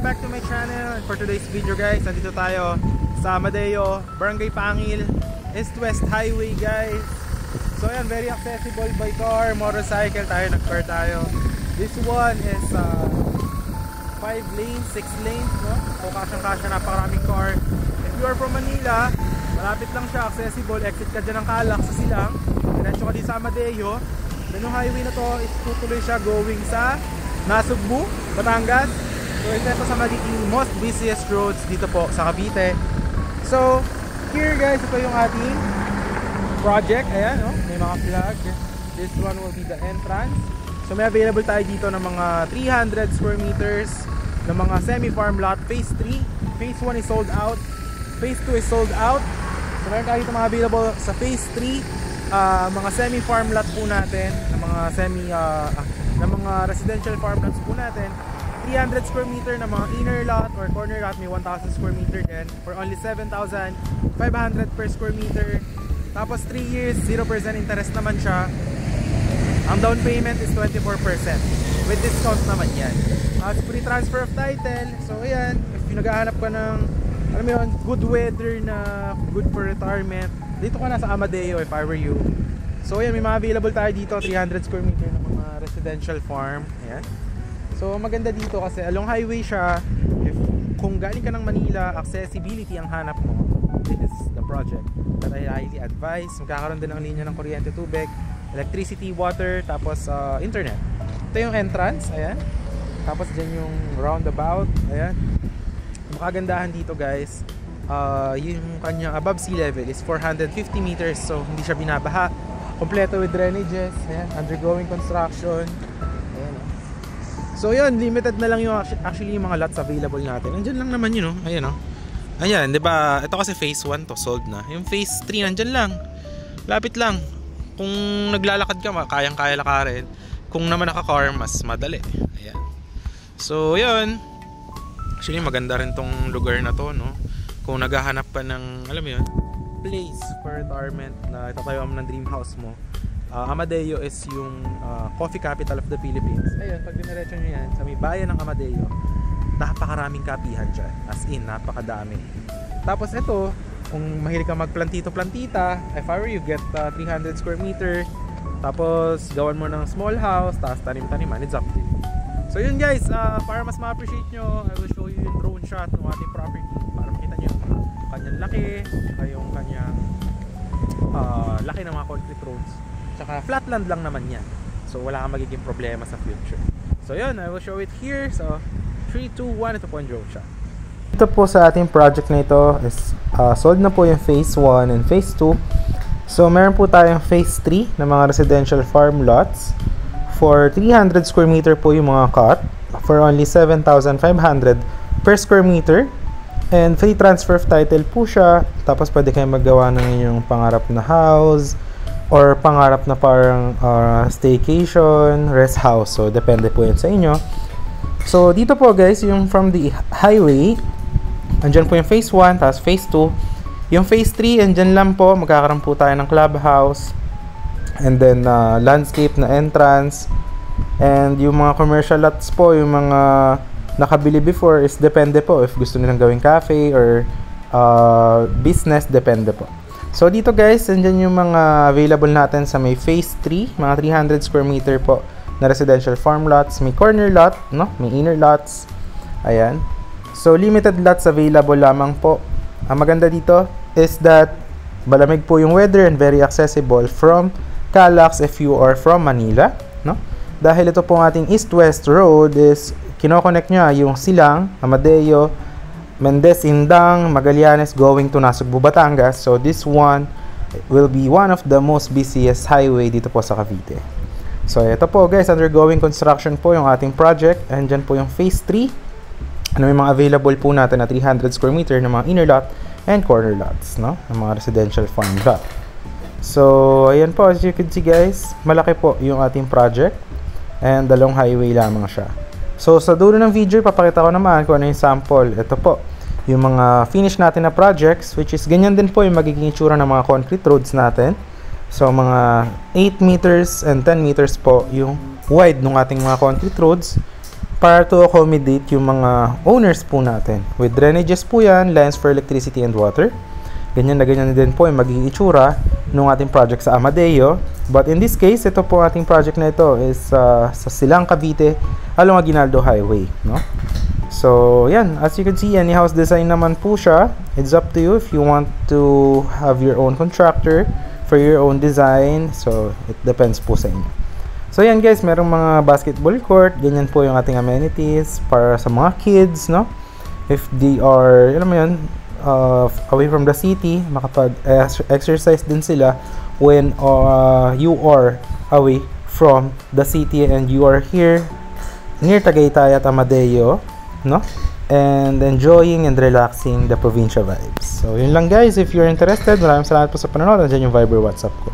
back to my channel. And for today's video guys, nandito tayo sa Amadeo, Barangay Pangil, East-West Highway guys. So ayan, very accessible by car, motorcycle, nag-car tayo. This one is 5 lanes, 6 lanes, no? So kasyang-kasya, napakaraming car. If you are from Manila, malapit lang siya, accessible. Exit ka dyan ng Calac sa Silang, diretso ka din sa Amadeo. Then yung highway na to is tutuloy siya going sa Nasugbu, Batangas. So ito sa magiging most busiest roads dito po sa Cavite. So here guys, ito yung ating project. Ayan, no? May mga flag. This one will be the entrance. So may available tayo dito ng mga 300 square meters ng mga semi-farm lot. Phase 3, Phase 1 is sold out, Phase 2 is sold out. So meron tayo dito mga available sa Phase 3, mga semi-farm lot po natin, ng mga ng mga residential farm lots po natin. 300 square meter na mga inner lot or corner lot, may 1,000 square meter din for only 7,500 per square meter. Tapos 3 years, 0% interest naman siya. Ang down payment is 24%. With discount naman yan. As free transfer of title. So ayan, if naghahanap ka ng alam mo yun, good weather na good for retirement, dito ka na sa Amadeo if I were you. So ayan, may mga available tayo dito, 300 square meter ng mga residential farm. Ayan. So maganda dito kasi along highway siya. Kung galing ka ng Manila, accessibility ang hanap mo, this is the project that I highly advise. Magkakaroon din ng linya ng kuryente, tubig, electricity, water, tapos internet. Ito yung entrance, ayan. Tapos dyan yung roundabout, ayan. Makagandahan dito guys, yung kanyang above sea level is 450 meters, so hindi siya binabaha. Kompleto with drainages, ayan, undergoing construction. Ayan. So yun, limited na lang yung actually yung mga lots available natin. Nandiyan lang naman yun, ayan o. Ayan, di ba? Ito kasi phase 1 to, sold na. Yung phase 3 nandyan lang. Lapit lang. Kung naglalakad ka, kayang-kaya lakarin. Kung naman naka-car, mas madali. Ayan. So yun. Actually maganda rin tong lugar na to, no? Kung naghahanap ka ng, alam mo yun, place for retirement na itatayo mo ng dream house mo. Amadeo is yung coffee capital of the Philippines. Ayun, pag diniretso nyo yan sa may bayan ng Amadeo, napakaraming kapihan dyan. As in, napakadami. Tapos ito, kung mahilig ka magplantito-plantita, if I were you, get 300 square meter. Tapos gawan mo ng small house, tapos tanim-taniman, it's up to you. So yun guys, para mas ma-appreciate nyo, I will show you yung drone shot ng ating property para makita nyo yung kanyang laki, yung kanyang laki ng mga concrete roads. Tsaka flatland lang naman yan, so wala kang magiging problema sa future. So yun, I will show it here. So 3, 2, 1, ito po yung drone shot. Ito po sa ating project na ito is sold na po yung phase 1 and phase 2. So meron po tayong phase 3 na mga residential farm lots. For 300 square meter po yung mga cut for only 7,500 per square meter. And free transfer of title po siya. Tapos pwede kayong maggawa ng inyong pangarap na house or pangarap na parang staycation, rest house. So depende po yun sa inyo. So dito po guys, yung from the highway, andyan po yung phase 1, tapos phase 2. Yung phase 3, andyan lang po, magkakaroon po tayo ng clubhouse. And then landscape na entrance. And yung mga commercial lots po, yung mga nakabili before is depende po if gusto nilang gawing cafe or business, depende po. So dito guys, andyan yung mga available natin sa may phase 3, mga 300 square meter po na residential farm lots. May corner lot, no? May inner lots. Ayan. So limited lots available lamang po. Ang maganda dito is that malamig po yung weather and very accessible from Calac if you are from Manila, no? Dahil ito pong ating east-west road is kinoconnect niya yung Silang, Amadeo, Mendez, Indang, Magallanes going to Nasugbu, Batangas. So this one will be one of the most busiest highway dito po sa Cavite. So ito po guys, undergoing construction po yung ating project. And dyan po yung phase 3. Ano yung mga available po natin na 300 square meter ng mga inner lot and corner lots, no? Ng mga residential farm lot. So ayan po, as you can see guys, malaki po yung ating project. And along highway lamang siya. So sa dulo ng video, papakita ko naman kung ano yung sample. Ito po, yung mga finish natin na projects, which is ganyan din po yung magiging itsura ng mga concrete roads natin. So mga 8 meters and 10 meters po yung wide ng ating mga concrete roads. para to accommodate yung mga owners po natin. With drainages po yan, lines for electricity and water. Ganyan na ganyan din po yung magiging itsura ng ating project sa Amadeo. But in this case, ito po ating project na ito is sa Silang, Cavite, along Aguinaldo Highway, no? So, yan. As you can see, any house design naman po siya. It's up to you if you want to have your own contractor for your own design. So, it depends po sa inyo. So yan guys, merong mga basketball court, ganyan po yung ating amenities para sa mga kids, no? If they are, alam mo yun, away from the city, makapag-exercise din sila when you are away from the city and you are here near Tagaytay at Amadeo, no? And enjoying and relaxing the provincia vibes. So yun lang guys, if you're interested, maraming salamat po sa panonood. Nandiyan yung Viber WhatsApp ko.